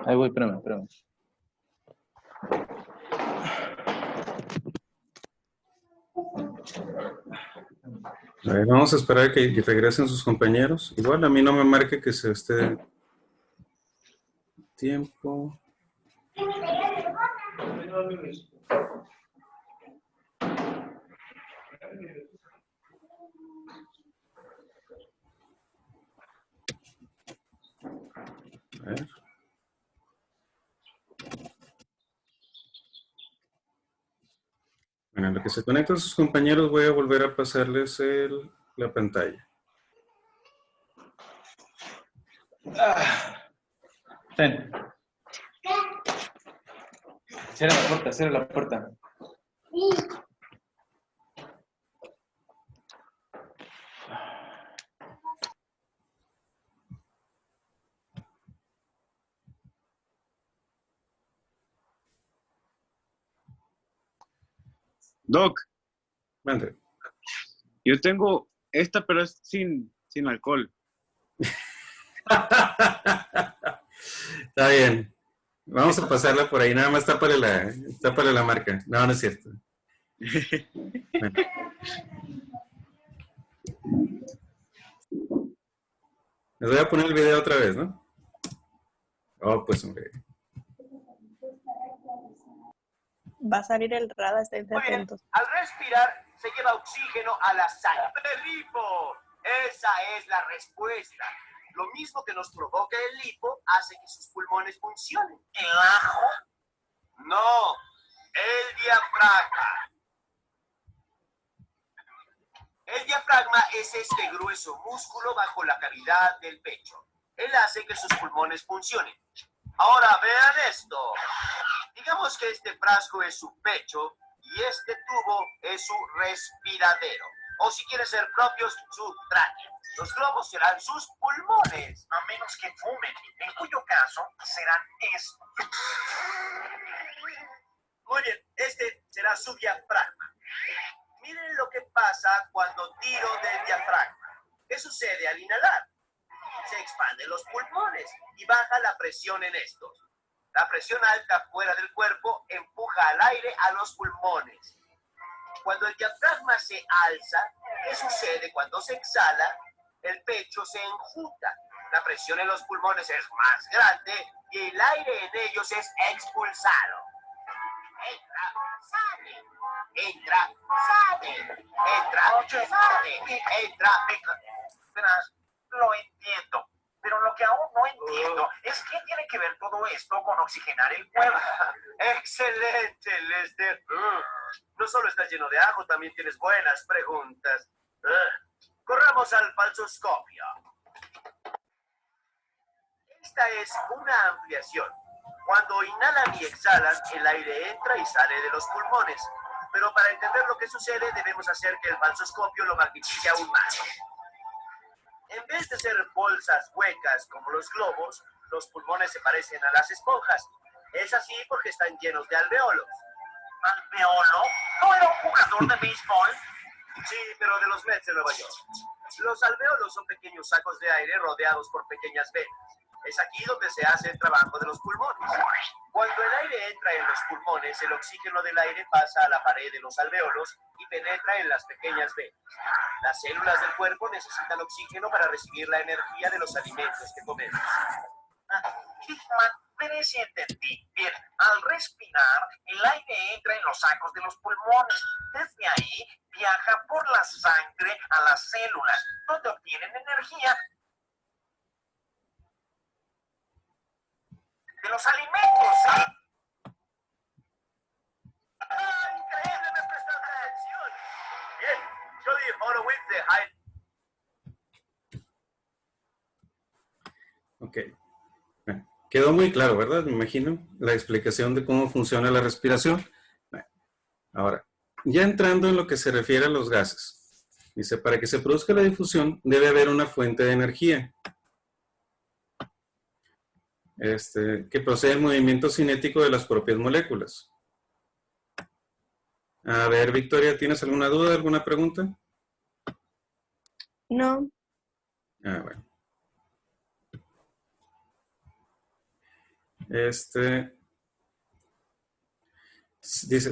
Ahí voy, espérame, espérame. A ver, vamos a esperar a que regresen sus compañeros. Igual a mí no me marque que se esté tiempo. A ver. Bueno, en lo que se conectan sus compañeros voy a volver a pasarles la pantalla. Ten. Cierra la puerta, cierra la puerta. Doc, Mande. yo tengo esta, pero es sin alcohol. Está bien. Vamos a pasarla por ahí. Nada más tápale la marca. No, no es cierto. Bueno. Les voy a poner el video otra vez, ¿no? Oh, pues hombre. Va a salir el radar, estén Muy bien. atentos. Al respirar se lleva oxígeno a la sangre. ¡El hipo! Esa es la respuesta. Lo mismo que nos provoca el hipo hace que sus pulmones funcionen. ¿El ajo? No, el diafragma. El diafragma es este grueso músculo bajo la cavidad del pecho. Él hace que sus pulmones funcionen. Ahora vean esto. Digamos que este frasco es su pecho y este tubo es su respiradero. O si quieren ser propios, su tráquea. Los globos serán sus pulmones. A menos que fumen, en cuyo caso serán estos. Muy bien, este será su diafragma. Miren lo que pasa cuando tiro del diafragma. ¿Qué sucede al inhalar? Se expanden los pulmones y baja la presión en estos. La presión alta fuera del cuerpo empuja al aire a los pulmones. Cuando el diafragma se alza, ¿qué sucede cuando se exhala? El pecho se enjuta. La presión en los pulmones es más grande y el aire en ellos es expulsado. Entra, sale. Entra, sale. Entra, sale. Entra, entra. Verás, lo entiendo. Pero lo que aún no entiendo es qué tiene que ver todo esto con oxigenar el cuerpo. ¡Excelente, Lester! No solo estás lleno de ajo, también tienes buenas preguntas. Corramos al falsoscopio. Esta es una ampliación. Cuando inhalan y exhalan, el aire entra y sale de los pulmones. Pero para entender lo que sucede, debemos hacer que el falsoscopio lo magnifique aún más. En vez de ser bolsas huecas como los globos, los pulmones se parecen a las esponjas. Es así porque están llenos de alveolos. ¿Alveolo? ¿No era un jugador de béisbol? Sí, pero de los Mets de Nueva York. Los alveolos son pequeños sacos de aire rodeados por pequeñas venas. Es aquí donde se hace el trabajo de los pulmones. Cuando el aire entra en los pulmones, el oxígeno del aire pasa a la pared de los alveolos y penetra en las pequeñas venas. Las células del cuerpo necesitan oxígeno para recibir la energía de los alimentos que comemos. Hickman, veré si entendí. Bien, al respirar, el aire entra en los sacos de los pulmones. Desde ahí, viaja por la sangre a las células, donde obtienen energía de los alimentos. ¡Increíble! ¡Me prestaste atención! Bien, Jody Horowitz de Hyde. Ok. Bueno, quedó muy claro, ¿verdad? Me imagino la explicación de cómo funciona la respiración. Bueno, ahora, ya entrando en lo que se refiere a los gases. Dice, para que se produzca la difusión debe haber una fuente de energía. Que procede del movimiento cinético de las propias moléculas. A ver, Victoria, ¿tienes alguna duda, alguna pregunta? No. Ah, bueno. Dice,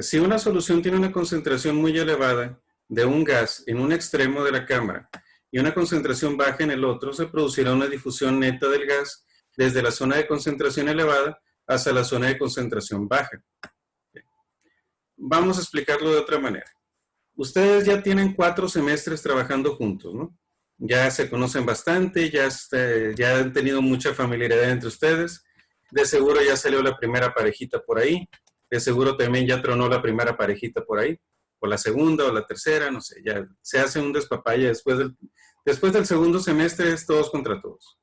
si una solución tiene una concentración muy elevada de un gas en un extremo de la cámara y una concentración baja en el otro, se producirá una difusión neta del gas desde la zona de concentración elevada hasta la zona de concentración baja. Vamos a explicarlo de otra manera. Ustedes ya tienen 4 semestres trabajando juntos, ¿no? Ya se conocen bastante, ya han tenido mucha familiaridad entre ustedes. De seguro ya salió la primera parejita por ahí. De seguro también ya tronó la primera parejita por ahí. O la segunda o la tercera, no sé. Ya se hace un despapalle. Después del segundo semestre es todos contra todos.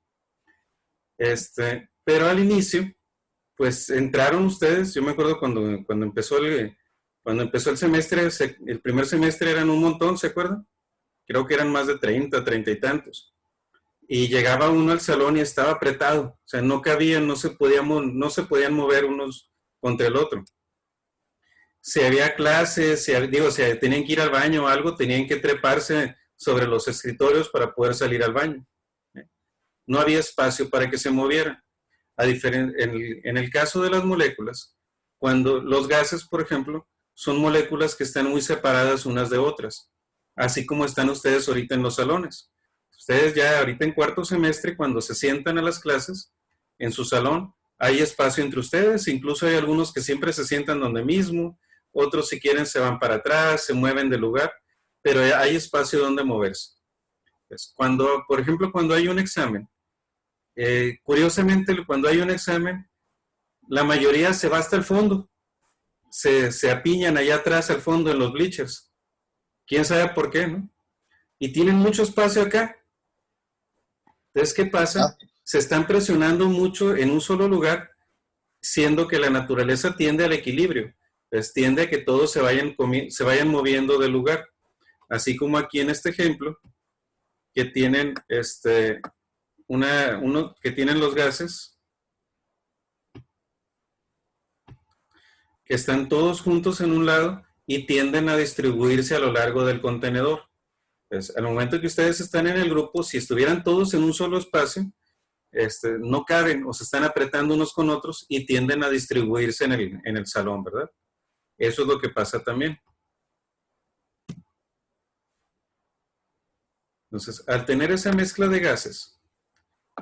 Pero al inicio, pues entraron ustedes. Yo me acuerdo cuando empezó el semestre, el primer semestre eran un montón, ¿se acuerdan? Creo que eran más de 30 y tantos. Y llegaba uno al salón y estaba apretado. O sea, no cabían, no se podían mover unos contra el otro. Si había clases, si tenían que ir al baño o algo, tenían que treparse sobre los escritorios para poder salir al baño. No había espacio para que se movieran. En el caso de las moléculas, cuando los gases, por ejemplo, son moléculas que están muy separadas unas de otras, así como están ustedes ahorita en los salones. Ustedes ya ahorita en cuarto semestre, cuando se sientan a las clases, en su salón, hay espacio entre ustedes, incluso hay algunos que siempre se sientan donde mismo, otros si quieren se van para atrás, se mueven de lugar, pero hay espacio donde moverse. Pues por ejemplo, cuando hay un examen, curiosamente cuando hay un examen, la mayoría se va hasta el fondo, se apiñan allá atrás al fondo en los bleachers. ¿Quién sabe por qué, no? Y tienen mucho espacio acá. Entonces, ¿qué pasa? Se están presionando mucho en un solo lugar, siendo que la naturaleza tiende al equilibrio. Entonces, tiende a que todos se vayan moviendo del lugar. Así como aquí en este ejemplo, que tienen, que tienen los gases, que están todos juntos en un lado y tienden a distribuirse a lo largo del contenedor. Entonces, al momento que ustedes están en el grupo, si estuvieran todos en un solo espacio, no caben o se están apretando unos con otros y tienden a distribuirse en el salón, ¿verdad? Eso es lo que pasa también. Entonces, al tener esa mezcla de gases,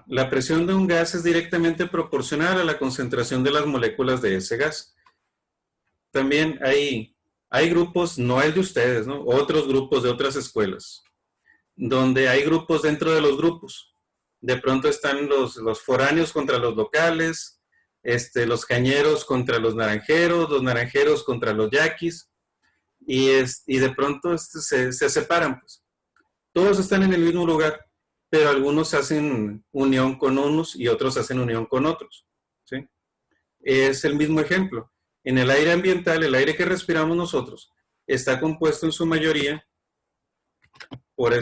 la presión de un gas es directamente proporcional a la concentración de las moléculas de ese gas. También hay grupos, no el de ustedes, ¿no? Otros grupos de otras escuelas, donde hay grupos dentro de los grupos. De pronto están los foráneos contra los locales, los cañeros contra los naranjeros contra los yaquis, y de pronto se separan, pues. Todos están en el mismo lugar, pero algunos hacen unión con unos y otros hacen unión con otros, ¿sí? Es el mismo ejemplo. En el aire ambiental, el aire que respiramos nosotros, está compuesto en su mayoría por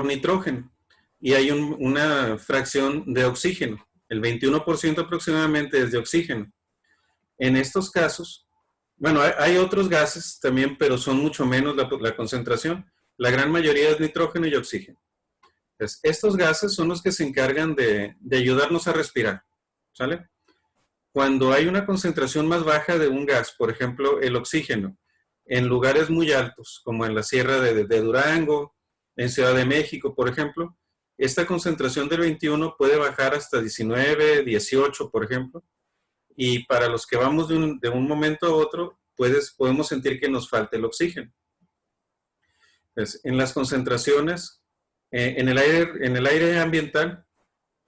nitrógeno y hay una fracción de oxígeno. El 21% aproximadamente es de oxígeno. En estos casos, bueno, hay otros gases también, pero son mucho menos la concentración. La gran mayoría es nitrógeno y oxígeno. Entonces, estos gases son los que se encargan de ayudarnos a respirar, ¿sale? Cuando hay una concentración más baja de un gas, por ejemplo, el oxígeno, en lugares muy altos, como en la Sierra de Durango, en Ciudad de México, por ejemplo, esta concentración del 21 puede bajar hasta 19, 18, por ejemplo, y para los que vamos de un momento a otro, podemos sentir que nos falta el oxígeno. Entonces, en las concentraciones, en el aire ambiental,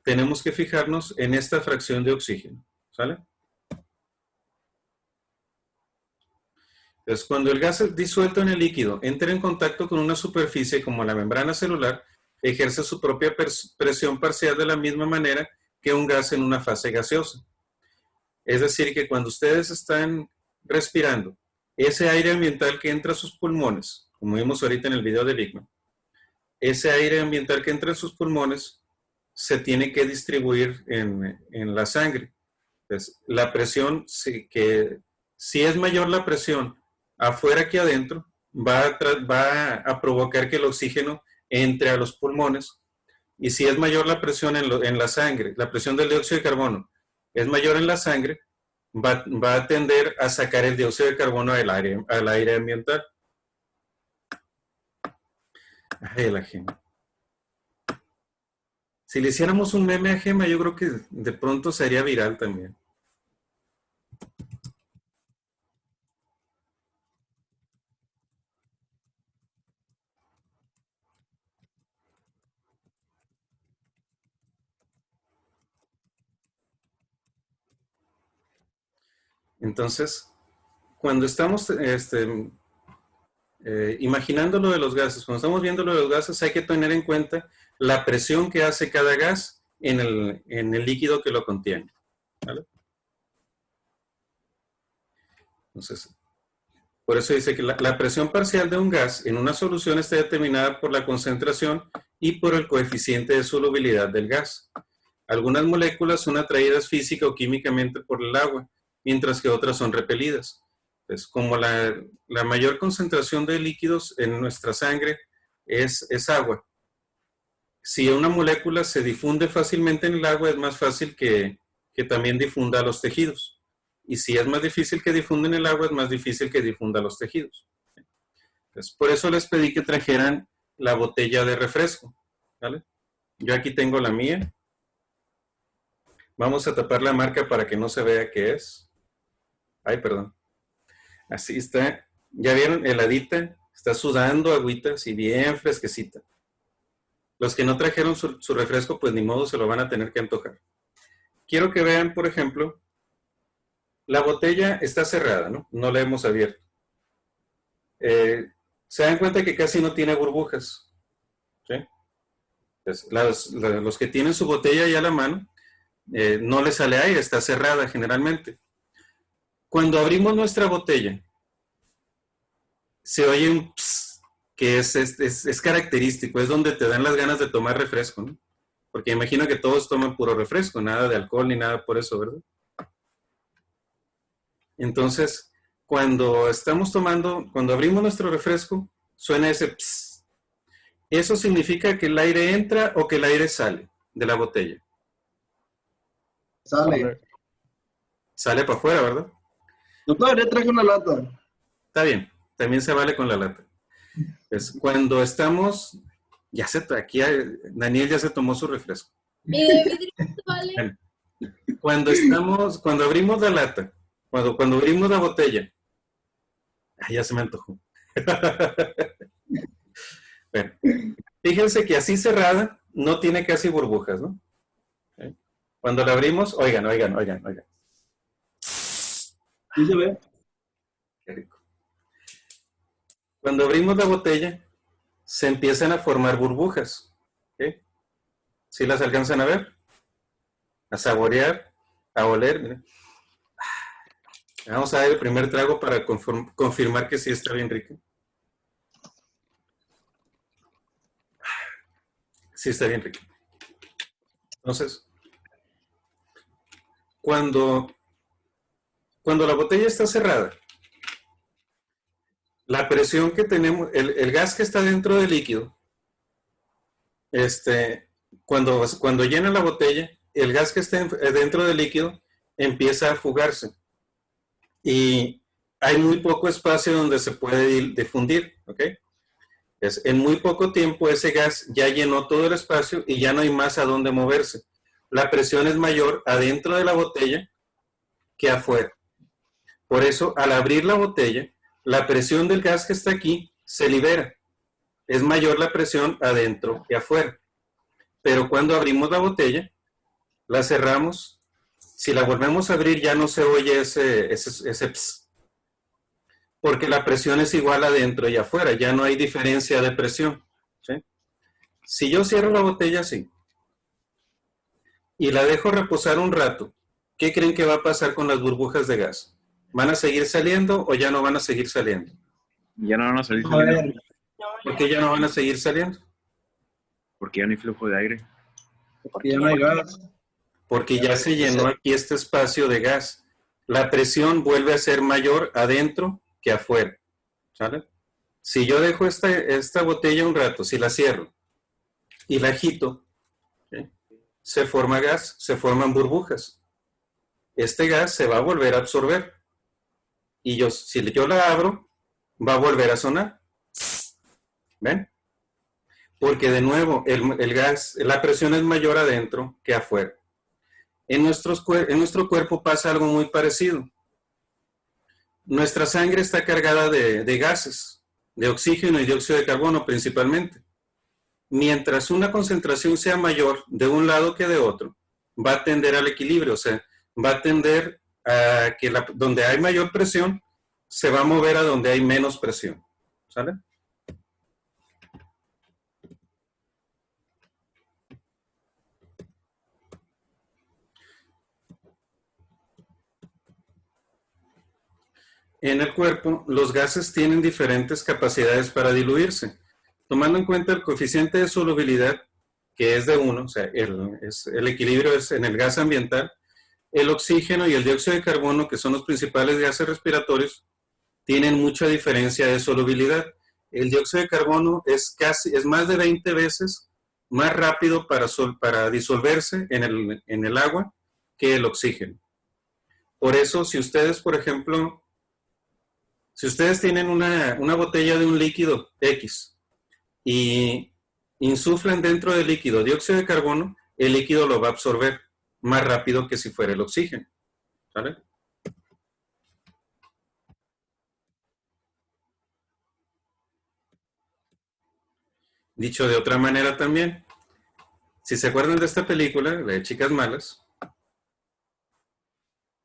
tenemos que fijarnos en esta fracción de oxígeno, ¿sale? Entonces, cuando el gas disuelto en el líquido entra en contacto con una superficie como la membrana celular, ejerce su propia presión parcial de la misma manera que un gas en una fase gaseosa. Es decir, que cuando ustedes están respirando, ese aire ambiental que entra a sus pulmones, como vimos ahorita en el video de Bigman, ese aire ambiental que entra en sus pulmones se tiene que distribuir en la sangre. Entonces, la presión, si es mayor la presión afuera que adentro, va a provocar que el oxígeno entre a los pulmones Y si es mayor la presión en la sangre, la presión del dióxido de carbono es mayor en la sangre, va a tender a sacar el dióxido de carbono al aire ambiental. Ay, la Gema. Si le hiciéramos un meme a Gema, yo creo que de pronto sería viral también. Entonces, cuando estamos imaginando lo de los gases, cuando estamos viendo lo de los gases, hay que tener en cuenta la presión que hace cada gas en el líquido que lo contiene. ¿Vale? Entonces, por eso dice que la presión parcial de un gas en una solución está determinada por la concentración y por el coeficiente de solubilidad del gas. Algunas moléculas son atraídas física o químicamente por el agua, mientras que otras son repelidas. Pues como la mayor concentración de líquidos en nuestra sangre es agua. Si una molécula se difunde fácilmente en el agua, es más fácil que también difunda a los tejidos. Y si es más difícil que difunda en el agua, es más difícil que difunda a los tejidos. Entonces, por eso les pedí que trajeran la botella de refresco. ¿Vale? Yo aquí tengo la mía. Vamos a tapar la marca para que no se vea qué es. Ay, perdón. Así está. ¿Ya vieron? Heladita. Está sudando agüita, así bien fresquecita. Los que no trajeron su refresco, pues ni modo, se lo van a tener que antojar. Quiero que vean, por ejemplo, la botella está cerrada, ¿no? No la hemos abierto. Se dan cuenta que casi no tiene burbujas. ¿Sí? Entonces, los que tienen su botella ya a la mano, no le sale aire, está cerrada generalmente. Cuando abrimos nuestra botella, se oye un pss, que es característico, es donde te dan las ganas de tomar refresco, ¿no? Porque imagino que todos toman puro refresco, nada de alcohol ni nada por eso, ¿verdad? Entonces, cuando abrimos nuestro refresco, suena ese pss. Eso significa que el aire entra o que el aire sale de la botella. Sale. Sale para afuera, ¿verdad? Doctor, ya traje una lata. Está bien, también se vale con la lata. Pues cuando estamos, aquí Daniel ya se tomó su refresco. Vale. Cuando abrimos la lata, cuando abrimos la botella, ya se me antojó. Bueno, fíjense que así cerrada no tiene casi burbujas, ¿no? Cuando la abrimos, oigan. ¿Sí se ve? Qué rico. Cuando abrimos la botella, se empiezan a formar burbujas. ¿Okay? ¿Sí las alcanzan a ver? A saborear, a oler. Miren. Vamos a dar el primer trago para confirmar que sí está bien rico. Sí está bien rico. Entonces, cuando la botella está cerrada, la presión que tenemos, el gas que está dentro del líquido, cuando llena la botella, el gas que está dentro del líquido empieza a fugarse. Y hay muy poco espacio donde se puede difundir, ¿ok? En muy poco tiempo ese gas ya llenó todo el espacio y ya no hay más a dónde moverse. La presión es mayor adentro de la botella que afuera. Por eso, al abrir la botella, la presión del gas que está aquí se libera. Es mayor la presión adentro que afuera. Pero cuando abrimos la botella, la cerramos. Si la volvemos a abrir, ya no se oye ese ps. Porque la presión es igual adentro y afuera. Ya no hay diferencia de presión. ¿Sí? Si yo cierro la botella así y la dejo reposar un rato, ¿qué creen que va a pasar con las burbujas de gas? ¿Van a seguir saliendo o ya no van a seguir saliendo? Ya no van a salir A saliendo ver, ¿Por qué ya no van a seguir saliendo? porque ya no hay flujo de aire. porque ya no hay gas. Porque ya se llenó aquí este espacio de gas. La presión vuelve a ser mayor adentro que afuera. ¿Sale? Si yo dejo esta botella un rato, si la cierro y la agito, se forma gas, se forman burbujas. Este gas se va a volver a absorber. Y si yo la abro, va a volver a sonar. ¿Ven? Porque de nuevo, el gas, la presión es mayor adentro que afuera. En nuestro cuerpo pasa algo muy parecido. Nuestra sangre está cargada de gases, de oxígeno y dióxido de carbono principalmente. Mientras una concentración sea mayor de un lado que de otro, va a tender al equilibrio, o sea, va a tender a que donde hay mayor presión, se va a mover a donde hay menos presión. ¿Sale? En el cuerpo, los gases tienen diferentes capacidades para diluirse. Tomando en cuenta el coeficiente de solubilidad, que es de 1, o sea, el equilibrio es en el gas ambiental, el oxígeno y el dióxido de carbono, que son los principales gases respiratorios, tienen mucha diferencia de solubilidad. El dióxido de carbono es más de 20 veces más rápido para disolverse en el agua que el oxígeno. Por eso, si ustedes, por ejemplo, si ustedes tienen una botella de un líquido X y insuflan dentro del líquido dióxido de carbono, el líquido lo va a absorber más rápido que si fuera el oxígeno. ¿Vale? Dicho de otra manera también, si se acuerdan de esta película, la de Chicas Malas,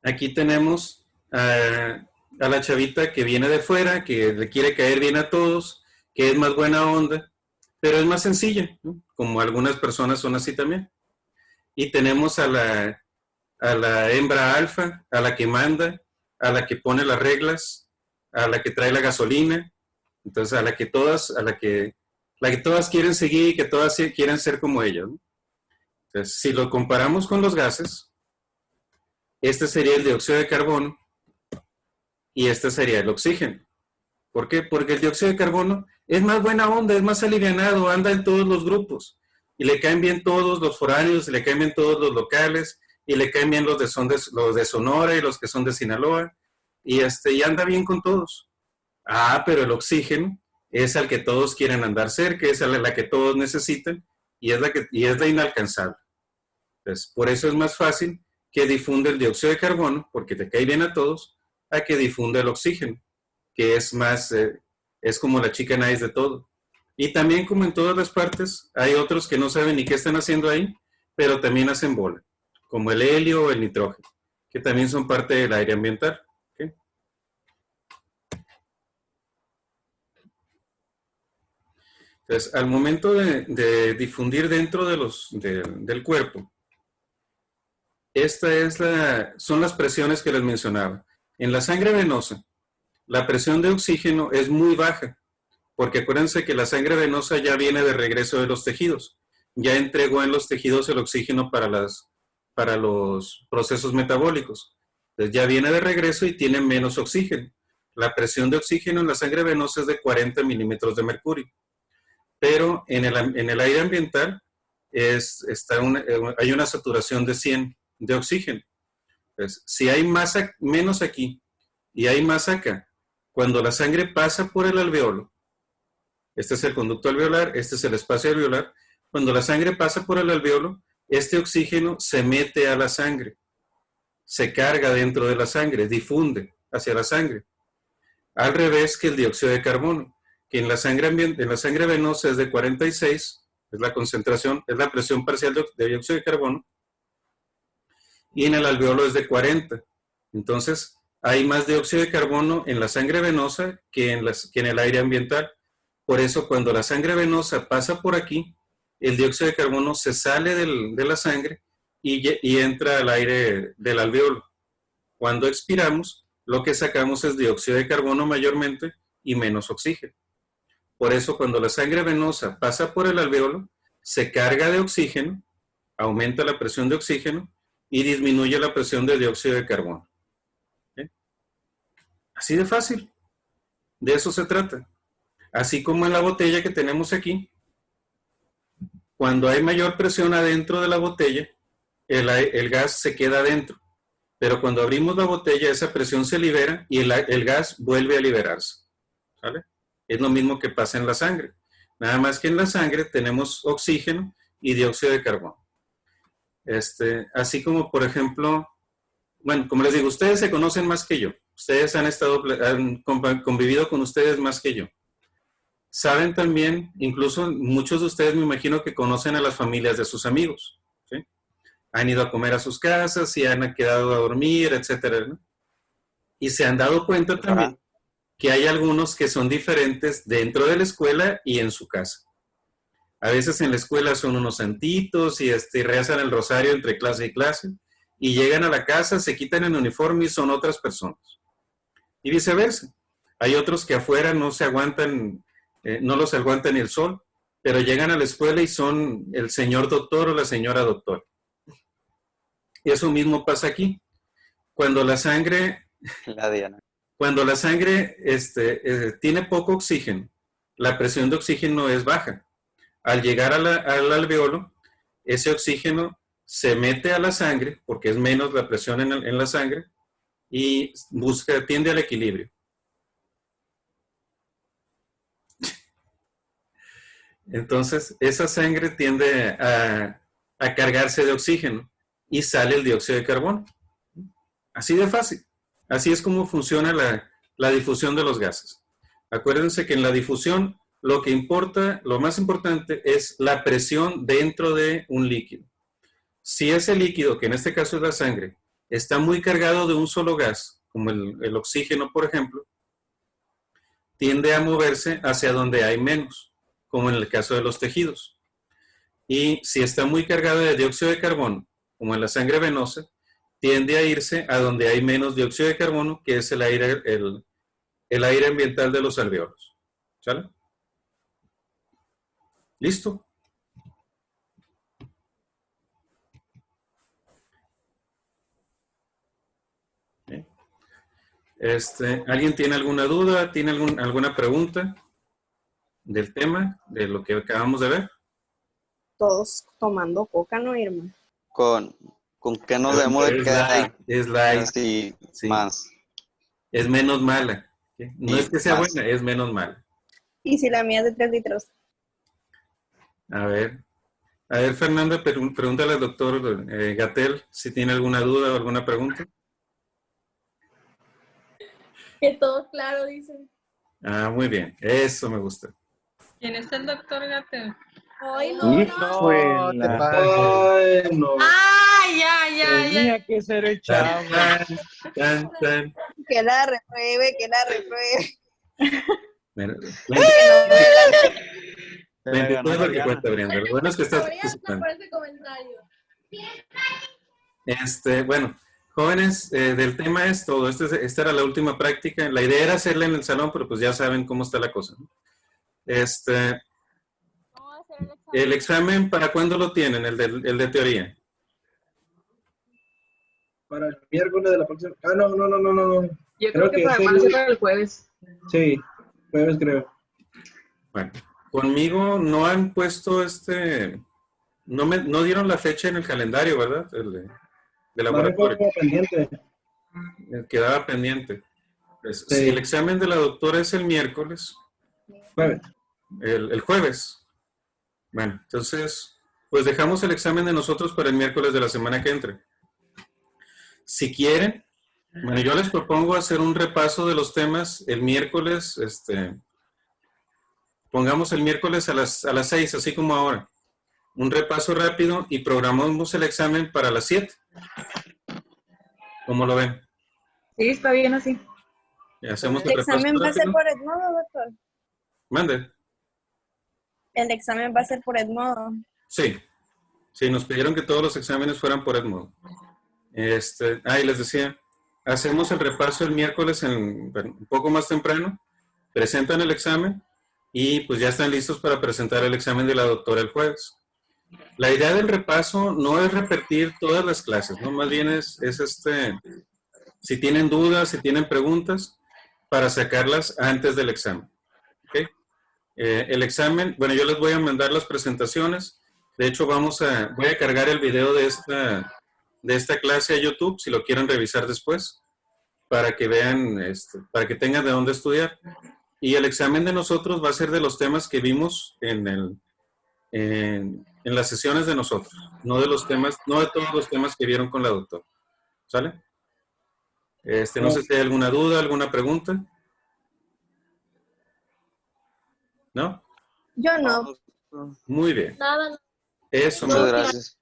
aquí tenemos a la chavita que viene de fuera, que le quiere caer bien a todos, que es más buena onda, pero es más sencilla, ¿no? Como algunas personas son así también. Y tenemos a la hembra alfa, a la que manda, a la que pone las reglas, a la que trae la gasolina, entonces a la que todas quieren seguir y que todas quieren ser como ella, ¿no? Entonces, si lo comparamos con los gases, este sería el dióxido de carbono y este sería el oxígeno. ¿Por qué? Porque el dióxido de carbono es más buena onda, es más alivianado, anda en todos los grupos y le caen bien todos los foráneos, le caen bien todos los locales y le caen bien los de Sonora y los que son de Sinaloa y anda bien con todos. Pero el oxígeno es al que todos quieren andar cerca, es la que todos necesitan y es la inalcanzable. Entonces, por eso es más fácil que difunda el dióxido de carbono, porque te cae bien a todos, a que difunda el oxígeno, que es más, es como la chica nice de todo. Y también, como en todas las partes, hay otros que no saben ni qué están haciendo ahí, pero también hacen bola, como el helio o el nitrógeno, que también son parte del aire ambiental. ¿Okay? Entonces, al momento de difundir dentro del cuerpo, son las presiones que les mencionaba. En la sangre venosa, la presión de oxígeno es muy baja, porque acuérdense que la sangre venosa ya viene de regreso de los tejidos. Ya entregó en los tejidos el oxígeno para los procesos metabólicos. Entonces ya viene de regreso y tiene menos oxígeno. La presión de oxígeno en la sangre venosa es de 40 milímetros de mercurio. Pero en el aire ambiental hay una saturación de 100 de oxígeno. Entonces, si hay menos aquí y hay más acá, cuando la sangre pasa por el alveolo, este es el conducto alveolar, este es el espacio alveolar, cuando la sangre pasa por el alveolo, este oxígeno se mete a la sangre, se carga dentro de la sangre, difunde hacia la sangre. Al revés que el dióxido de carbono, que en la sangre venosa es de 46, es la concentración, es la presión parcial de dióxido de carbono, y en el alveolo es de 40. Entonces, hay más dióxido de carbono en la sangre venosa que en el aire ambiental. Por eso, cuando la sangre venosa pasa por aquí, el dióxido de carbono se sale de la sangre y entra al aire del alveolo. Cuando expiramos, lo que sacamos es dióxido de carbono mayormente y menos oxígeno. Por eso, cuando la sangre venosa pasa por el alveolo, se carga de oxígeno, aumenta la presión de oxígeno y disminuye la presión de dióxido de carbono. ¿Sí? Así de fácil. De eso se trata. Así como en la botella que tenemos aquí, cuando hay mayor presión adentro de la botella, el gas se queda adentro. Pero cuando abrimos la botella, esa presión se libera y el gas vuelve a liberarse. ¿Vale? Es lo mismo que pasa en la sangre. Nada más que en la sangre tenemos oxígeno y dióxido de carbono. Así como, por ejemplo, bueno, como les digo, ustedes se conocen más que yo. Ustedes han convivido con ustedes más que yo. Saben también, incluso muchos de ustedes me imagino que conocen a las familias de sus amigos. ¿Sí? Han ido a comer a sus casas y han quedado a dormir, etcétera, ¿no? Y se han dado cuenta también que hay algunos que son diferentes dentro de la escuela y en su casa. A veces en la escuela son unos santitos y rezan el rosario entre clase y clase, y llegan a la casa, se quitan el uniforme y son otras personas. Y viceversa. Hay otros que afuera no se aguantan, no los aguanta ni el sol, pero llegan a la escuela y son el señor doctor o la señora doctora. Y eso mismo pasa aquí. Cuando la sangre... La Diana. Cuando la sangre tiene poco oxígeno, la presión de oxígeno es baja. Al llegar al alveolo, ese oxígeno se mete a la sangre, porque es menos la presión en la sangre, y tiende al equilibrio. Entonces, esa sangre tiende a cargarse de oxígeno y sale el dióxido de carbono. Así de fácil. Así es como funciona la difusión de los gases. Acuérdense que en la difusión lo más importante es la presión dentro de un líquido. Si ese líquido, que en este caso es la sangre, está muy cargado de un solo gas, como el oxígeno, por ejemplo, tiende a moverse hacia donde hay menos, como en el caso de los tejidos. Y si está muy cargado de dióxido de carbono, como en la sangre venosa, tiende a irse a donde hay menos dióxido de carbono, que es el aire ambiental de los alveolos. ¿Sale? ¿Listo? ¿Okay? ¿Alguien tiene alguna duda? ¿Tiene alguna pregunta del tema, de lo que acabamos de ver? Todos tomando coca, ¿no, Irma? ¿Con qué nos debemos de quedar? Es light. Sí, Sí. más. Es menos mala. ¿Sí? No Sí, es que sea más. buena, es menos mala. ¿Y si la mía es de 3 litros? A ver, Fernanda, pregúntale al doctor Gatell si tiene alguna duda o alguna pregunta. Que todo claro, dicen. Ah, muy bien, eso me gusta. ¿Quién es el doctor Gatell? Ay, no, no. Ay, no. ¡Ah, ya! Tenía que ser el chavo. Tan. Que la repruebe, que la repruebe. Mira, Se la ganó lo que Mariana. cuenta, Brenda. Lo bueno es que estás Gloria, participando. por ese comentario. Bueno, jóvenes, del tema es todo. Esta era la última práctica. La idea era hacerla en el salón, pero pues ya saben cómo está la cosa, ¿no? Vamos a hacer El examen, ¿para cuándo lo tienen? El de teoría. Para el miércoles de la próxima. Ah, no. Yo creo que van a ser para el jueves. Sí, jueves creo. Bueno, conmigo no han puesto no dieron la fecha en el calendario, ¿verdad? El de laboratorio. Como pendiente. Quedaba pendiente. Pues, Sí. Si el examen de la doctora es el miércoles, Jueves. el jueves. Bueno, entonces, pues dejamos el examen de nosotros para el miércoles de la semana que entre. Si quieren, bueno, yo les propongo hacer un repaso de los temas el miércoles, pongamos el miércoles a las 6, así como ahora. Un repaso rápido y programamos el examen para las 7. ¿Cómo lo ven? Sí, está bien así. Y hacemos ¿El examen va a ser rápido. por Edmodo, doctor? Mande. El examen va a ser por Edmodo. Sí. Sí, nos pidieron que todos los exámenes fueran por Edmodo. Y les decía, hacemos el repaso el miércoles un poco más temprano, presentan el examen y pues ya están listos para presentar el examen de la doctora el jueves. La idea del repaso no es repetir todas las clases, ¿no? Más bien es si tienen dudas, si tienen preguntas, para sacarlas antes del examen. ¿Okay? El examen, bueno, yo les voy a mandar las presentaciones. De hecho, voy a cargar el video de esta clase a YouTube, si lo quieren revisar después, para que vean, para que tengan de dónde estudiar. Y el examen de nosotros va a ser de los temas que vimos en las sesiones de nosotros, no de todos los temas que vieron con la doctora. ¿Sale? No sé si hay alguna duda, alguna pregunta. ¿No? Yo no. Muy bien. Nada. Eso, Muchas gracias.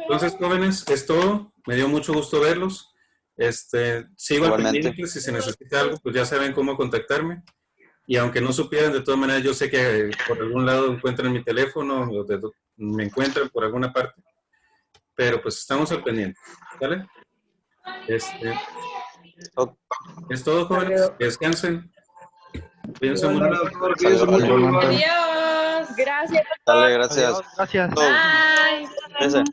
Entonces, jóvenes, es todo. Me dio mucho gusto verlos. Sigo al Igualmente. pendiente. Si se necesita algo, pues ya saben cómo contactarme. Y aunque no supieran, de todas maneras, yo sé que por algún lado encuentran mi teléfono, o me encuentran por alguna parte. Pero pues estamos al pendiente. ¿Vale? Ok. Es todo, jóvenes. Que descansen. Cuídense mucho. Hola, doctor, cuídense mucho. Adiós. Gracias. Dale, gracias. Gracias. Todo. Bye. Cuídense.